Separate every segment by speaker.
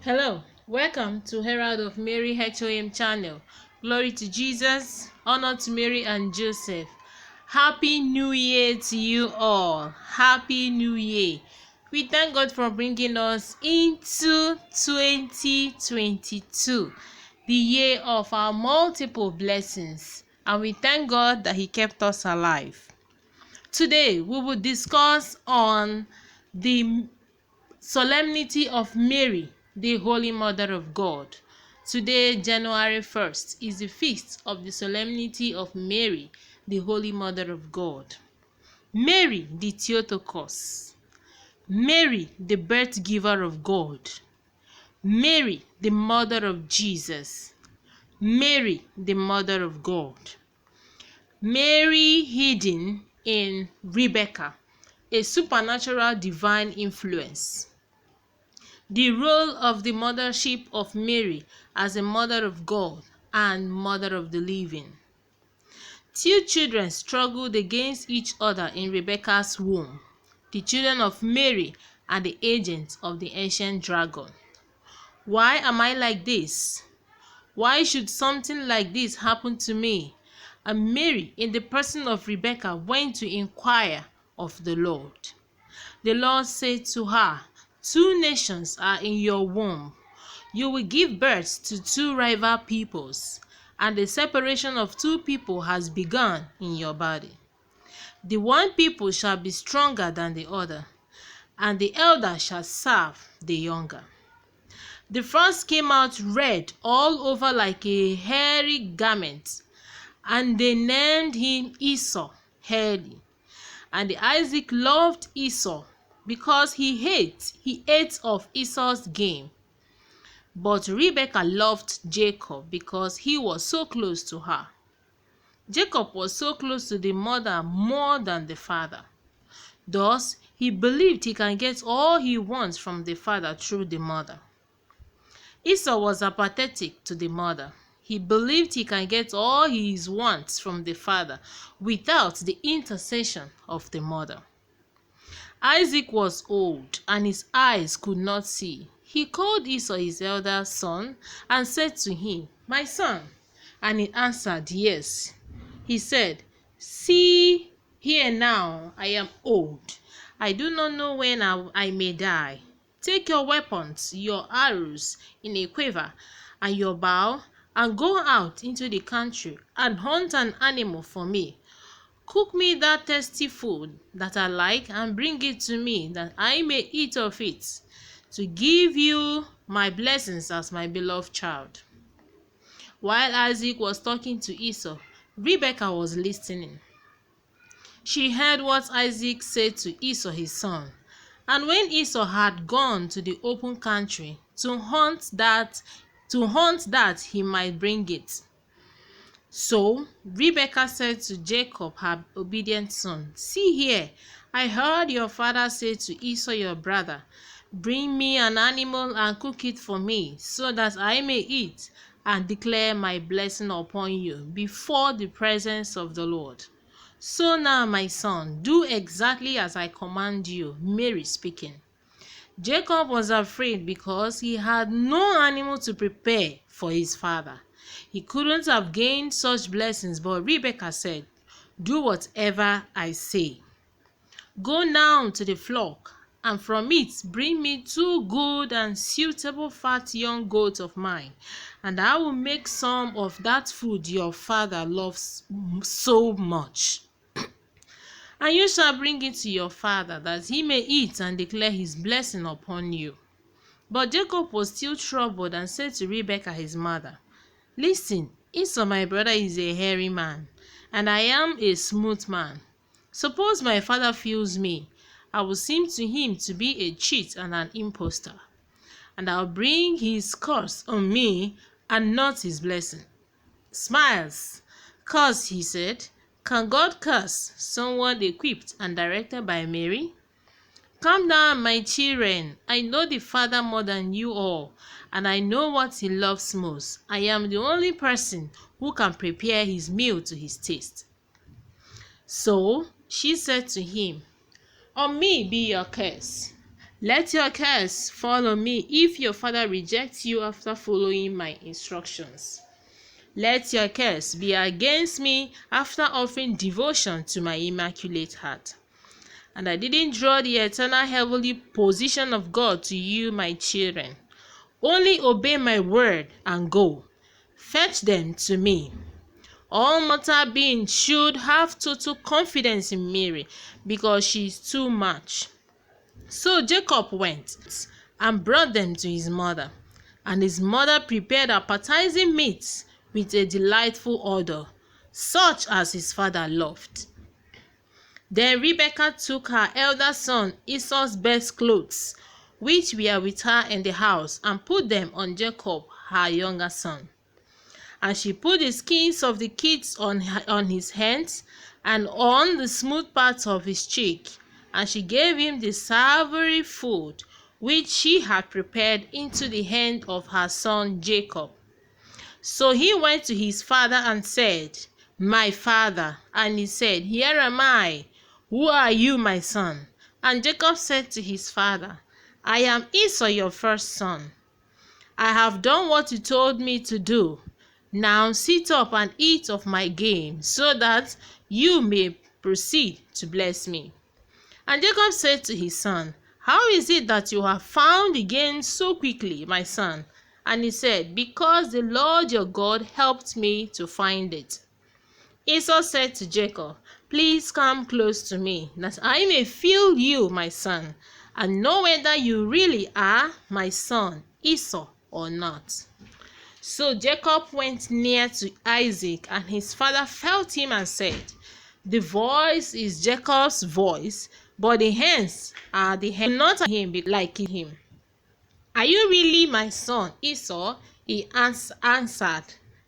Speaker 1: Hello, welcome to Herald of Mary HOM channel. Glory to Jesus, honor to Mary and Joseph. Happy New Year to you all. Happy New Year. We thank God for bringing us into 2022, the year of our multiple blessings. And we thank God that He kept us alive. Today, we will discuss on the Solemnity of Mary, the Holy Mother of God. Today, January 1st, is the feast of the Solemnity of Mary, the Holy Mother of God. Mary, the Theotokos. Mary, the birth giver of God. Mary, the mother of Jesus. Mary, the mother of God. Mary hidden in Rebecca, a supernatural divine influence. The role of the Mothership of Mary as a mother of God and mother of the living. Two children struggled against each other in Rebecca's womb, the children of Mary and the agents of the ancient dragon. Why am I like this? Why should something like this happen to me? And Mary, in the person of Rebecca, went to inquire of the Lord. The Lord said to her, "Two nations are in your womb. You will give birth to two rival peoples, and the separation of two people has begun in your body. The one people shall be stronger than the other, and the elder shall serve the younger." The first came out red all over like a hairy garment, and they named him Esau, hairy. And Isaac loved Esau because he ate of Esau's game. But Rebekah loved Jacob because he was so close to her. Jacob was so close to the mother more than the father. Thus, he believed he can get all he wants from the father through the mother. Esau was apathetic to the mother. He believed he can get all his wants from the father without the intercession of the mother. Isaac was old, and his eyes could not see. He called Esau his elder son and said to him, "My son." And he answered, "Yes." He said, "See here now, I am old. I do not know when I may die. Take your weapons, your arrows in a quiver, and your bow, and go out into the country and hunt an animal for me. Cook me that tasty food that I like and bring it to me, that I may eat of it, to give you my blessings as my beloved child." While Isaac was talking to Esau, Rebekah was listening. She heard what Isaac said to Esau his son. And when Esau had gone to the open country to hunt that he might bring it. So Rebekah said to Jacob, her obedient son, "See here, I heard your father say to Esau your brother, 'Bring me an animal and cook it for me, so that I may eat and declare my blessing upon you before the presence of the Lord.' So now, my son, do exactly as I command you." Mary speaking. Jacob was afraid because he had no animal to prepare for his father. He couldn't have gained such blessings, but Rebekah said, "Do whatever I say. Go now to the flock, and from it bring me 2 good and suitable fat young goats of mine, and I will make some of that food your father loves so much. And you shall bring it to your father, that he may eat and declare his blessing upon you." But Jacob was still troubled and said to Rebekah his mother, "Listen, Esau my brother is a hairy man, and I am a smooth man. Suppose my father feels me, I will seem to him to be a cheat and an impostor, and I'll bring his curse on me and not his blessing." Smiles. "Curse," he said. Can God curse someone equipped and directed by Mary? "Calm down, my children. I know the Father more than you all, and I know what he loves most. I am the only person who can prepare his meal to his taste." So she said to him, "On me be your curse. Let your curse fall on me if your father rejects you after following my instructions. Let your curse be against me after offering devotion to my immaculate heart. And I didn't draw the eternal heavenly position of God to you, my children. Only obey my word and go. Fetch them to me. All mortal beings should have total confidence in Mary because she is too much. So Jacob went and brought them to his mother, and his mother prepared appetizing meats with a delightful odor, such as his father loved. Then Rebekah took her elder son Esau's best clothes, which were with her in the house, and put them on Jacob, her younger son. And she put the skins of the kids on his hands and on the smooth parts of his cheek, and she gave him the savory food which she had prepared into the hand of her son Jacob. So he went to his father and said, "My father." And he said, "Here am I. Who are you, my son?" And Jacob said to his father, "I am Esau, your first son. I have done what you told me to do. Now sit up and eat of my game, so that you may proceed to bless me." And Jacob said to his son, "How is it that you have found the game so quickly, my son?" And he said, "Because the Lord your God helped me to find it." Esau said to Jacob, "Please come close to me, that I may feel you, my son, and know whether you really are my son Esau or not." So Jacob went near to Isaac, and his father felt him and said, "The voice is Jacob's voice, but the hands are the hands not him like him." "Are you really my son Esau?" He answered,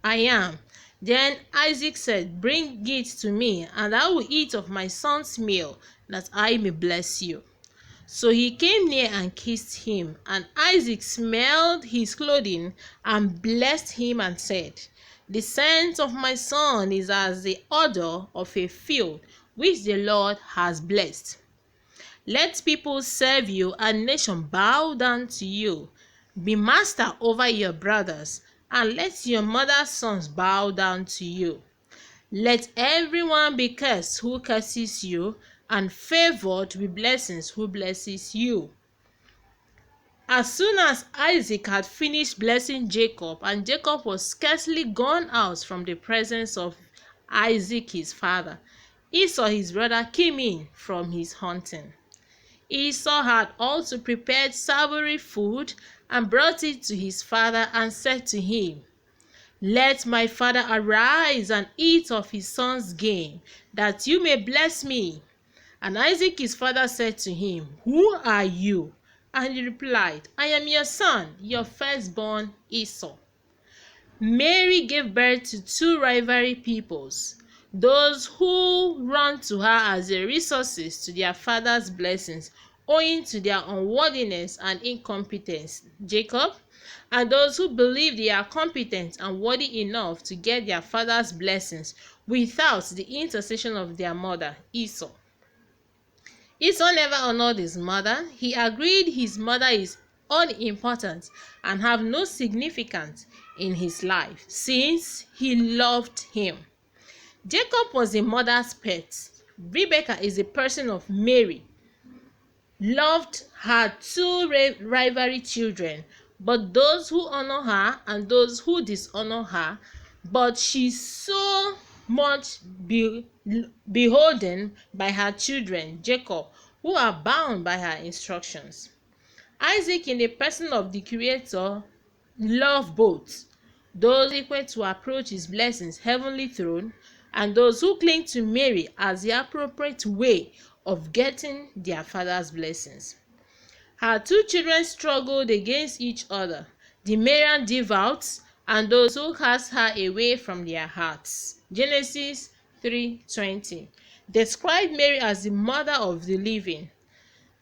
Speaker 1: "I am." Then Isaac said, "Bring it to me, and I will eat of my son's meal, that I may bless you." So he came near and kissed him, and Isaac smelled his clothing and blessed him and said, "The scent of my son is as the odor of a field which the Lord has blessed. Let people serve you and nation bow down to you. Be master over your brothers, and let your mother's sons bow down to you. Let everyone be cursed who curses you, and favored with blessings who blesses you." As soon as Isaac had finished blessing Jacob, and Jacob was scarcely gone out from the presence of Isaac his father, Esau his brother came in from his hunting. Esau had also prepared savory food and brought it to his father and said to him, "Let my father arise and eat of his son's game, that you may bless me." And Isaac his father said to him, "Who are you?" And he replied, "I am your son, your firstborn Esau." Mary gave birth to two rivalry peoples, those who run to her as the resources to their father's blessings owing to their unworthiness and incompetence, Jacob, and those who believe they are competent and worthy enough to get their father's blessings without the intercession of their mother, Esau. Esau never honored his mother. He agreed his mother is unimportant and have no significance in his life since he loved him. Jacob was a mother's pet. Rebekah is a person of Mary. Loved her two rivalry children, but those who honor her and those who dishonor her, but she's so much beholden by her children, Jacob, who are bound by her instructions. Isaac, in the person of the Creator, loved both those equal to approach his blessings heavenly throne and those who cling to Mary as the appropriate way of getting their father's blessings. Her two children struggled against each other, the Marian devout and those who cast her away from their hearts. Genesis 3:20 described Mary as the mother of the living,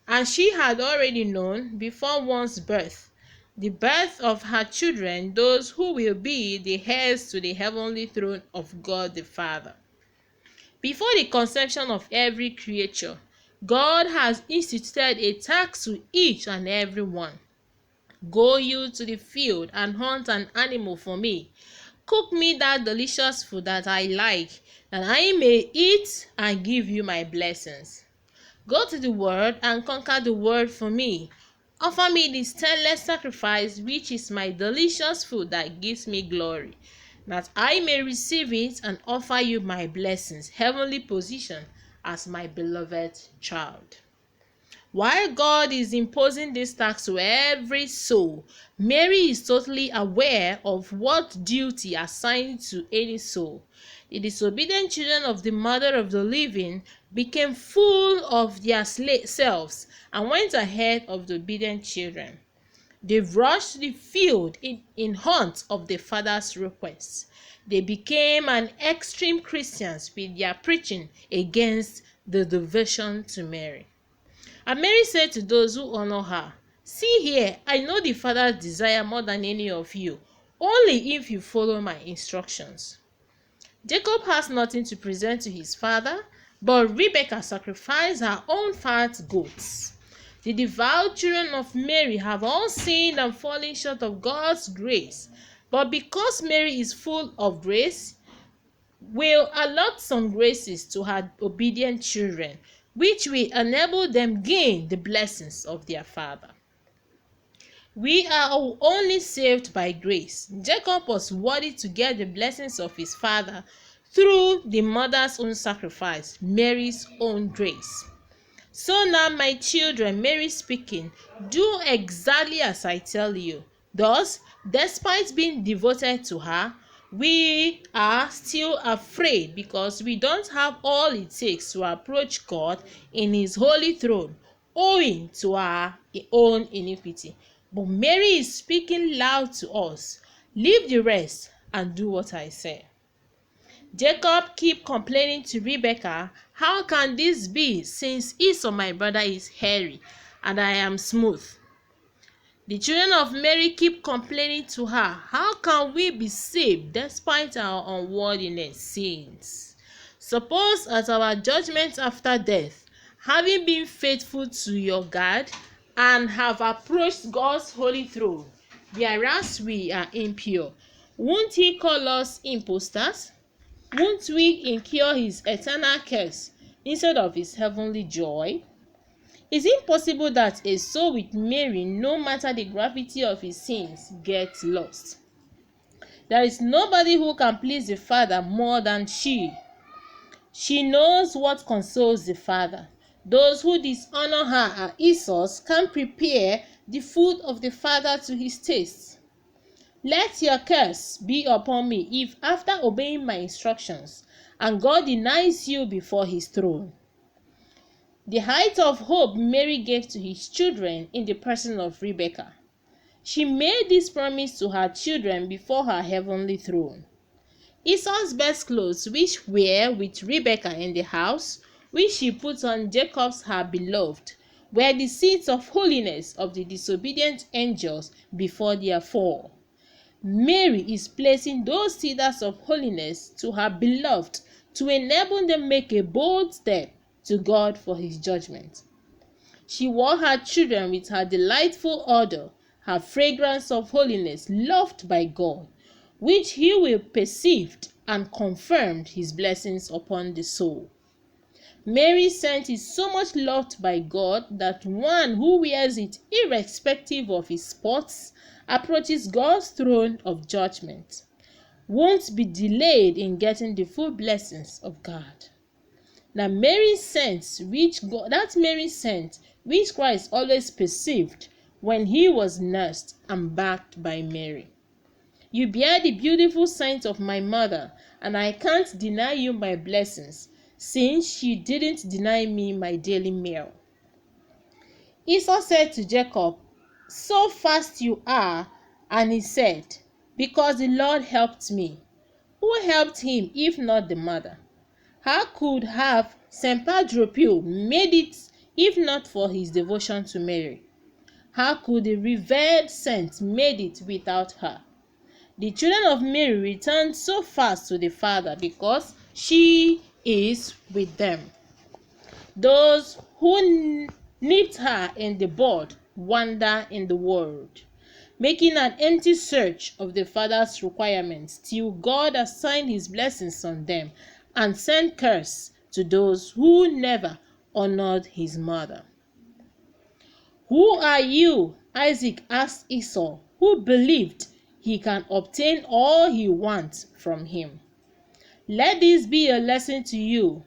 Speaker 1: and she had already known before one's birth the birth of her children, those who will be the heirs to the heavenly throne of God the Father. Before the conception of every creature, God has instituted a tax to each and every one. Go you to the field and hunt an animal for me. Cook me that delicious food that I like, that I may eat and give you my blessings. Go to the world and conquer the world for me. Offer me the stainless sacrifice, which is my delicious food that gives me glory, that I may receive it and offer you my blessings, heavenly position as my beloved child. While God is imposing this tax to every soul, Mary is totally aware of what duty assigned to any soul. The disobedient children of the mother of the living became full of their selves and went ahead of the obedient children. They rushed to the field in hunt of the father's request. They became an extreme Christians with their preaching against the devotion to Mary. And Mary said to those who honor her, "See here, I know the Father's desire more than any of you, only if you follow my instructions." Jacob has nothing to present to his father, but Rebekah sacrificed her own fat goats. The devout children of Mary have all sinned and fallen short of God's grace, but because Mary is full of grace, will allot some graces to her obedient children, which will enable them gain the blessings of their father. We are only saved by grace. Jacob was worthy to get the blessings of his father through the mother's own sacrifice, Mary's own grace. So now, my children, Mary speaking, do exactly as I tell you. Thus, despite being devoted to her, we are still afraid because we don't have all it takes to approach God in his holy throne, owing to our own iniquity. But Mary is speaking loud to us. Leave the rest and do what I say. Jacob keep complaining to Rebekah, "How can this be, since Esau my brother is hairy and I am smooth?" The children of Mary keep complaining to her, "How can we be saved despite our unworthiness sins? Suppose at our judgment after death, having been faithful to your God and have approached God's holy throne, whereas we are impure, won't he call us impostors? Won't we incur his eternal curse instead of his heavenly joy?" Is it possible that a soul with Mary, no matter the gravity of his sins, gets lost? There is nobody who can please the Father more than she. She knows what consoles the Father. Those who dishonor her are Esau's can prepare the food of the Father to his taste. Let your curse be upon me if, after obeying my instructions, and God denies you before his throne. The height of hope Mary gave to his children in the person of Rebekah. She made this promise to her children before her heavenly throne. Esau's best clothes, which were with Rebekah in the house, which she put on Jacob's her beloved, were the seeds of holiness of the disobedient angels before their fall. Mary is placing those cedars of holiness to her beloved to enable them make a bold step to God for his judgment. She wore her children with her delightful odor, her fragrance of holiness loved by God, which he will perceived and confirmed his blessings upon the soul. Mary's scent is so much loved by God that one who wears it irrespective of his spots approaches God's throne of judgment, won't be delayed in getting the full blessings of God. Now Mary's scent, which Christ always perceived when he was nursed and backed by Mary. You bear the beautiful scent of my mother, and I can't deny you my blessings, since she didn't deny me my daily meal. Esau said to Jacob, "So fast you are," and he said, "Because the Lord helped me." Who helped him if not the mother? How could have Sempadropio made it if not for his devotion to Mary? How could the revered saint made it without her? The children of Mary returned so fast to the Father because she is with them. Those who nipped her in the bud wander in the world, making an empty search of the Father's requirements till God assigned his blessings on them and sent curse to those who never honored his mother. Who are you? Isaac asked Esau, who believed he can obtain all he wants from him. Let this be a lesson to you.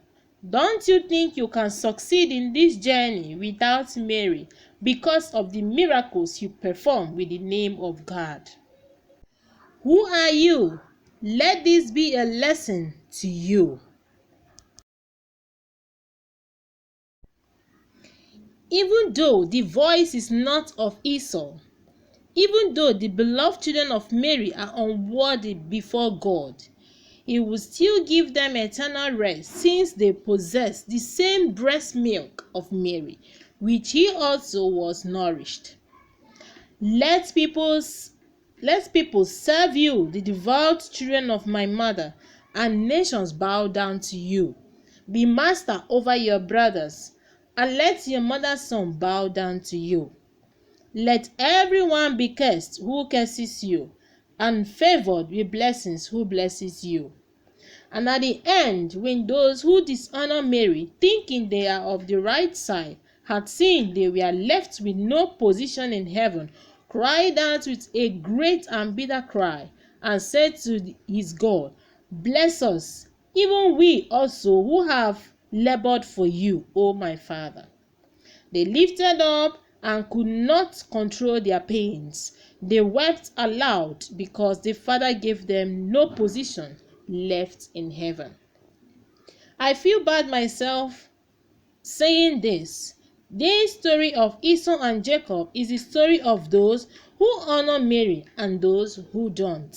Speaker 1: Don't you think you can succeed in this journey without Mary because of the miracles you perform with the name of God? Who are you? Let this be a lesson to you. Even though the voice is not of Esau, even though the beloved children of Mary are unworthy before God, he will still give them eternal rest, since they possess the same breast milk of Mary, which he also was nourished. Let people serve you, the devout children of my mother, and nations bow down to you. Be master over your brothers, and let your mother's son bow down to you. Let everyone be cursed who curses you, and favored with blessings who blesses you. And at the end, when those who dishonor Mary, thinking they are of the right side, had seen they were left with no position in heaven, cried out with a great and bitter cry, and said to his God, Bless us, even we also who have labored for you, O my Father. They lifted up and could not control their pains. They wept aloud because the Father gave them no position left in heaven. I feel bad myself saying this. This story of Esau and Jacob is the story of those who honor Mary and those who don't.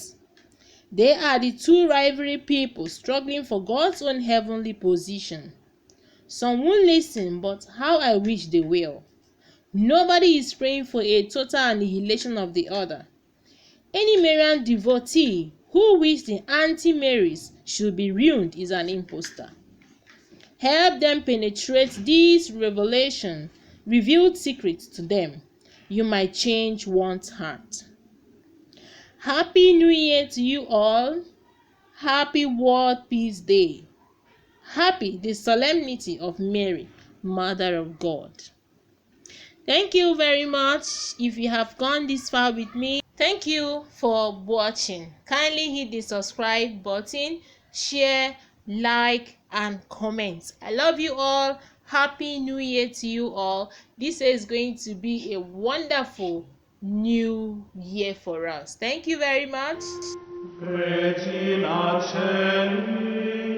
Speaker 1: They are the two rivalry people struggling for God's own heavenly position. Some won't listen, but how I wish they will. Nobody is praying for a total annihilation of the other. Any Marian devotee who wishes the anti-Marys should be ruined is an impostor. Help them penetrate these revealed secrets to them. You might change one's heart. Happy New Year to you all. Happy World Peace Day. Happy the solemnity of Mary, Mother of God. Thank you very much. If you have gone this far with me, thank you for watching. Kindly hit the subscribe button, share, like, and comment. I love you all. Happy New Year to you all. This is going to be a wonderful new year for us. Thank you very much.
Speaker 2: Regina Celi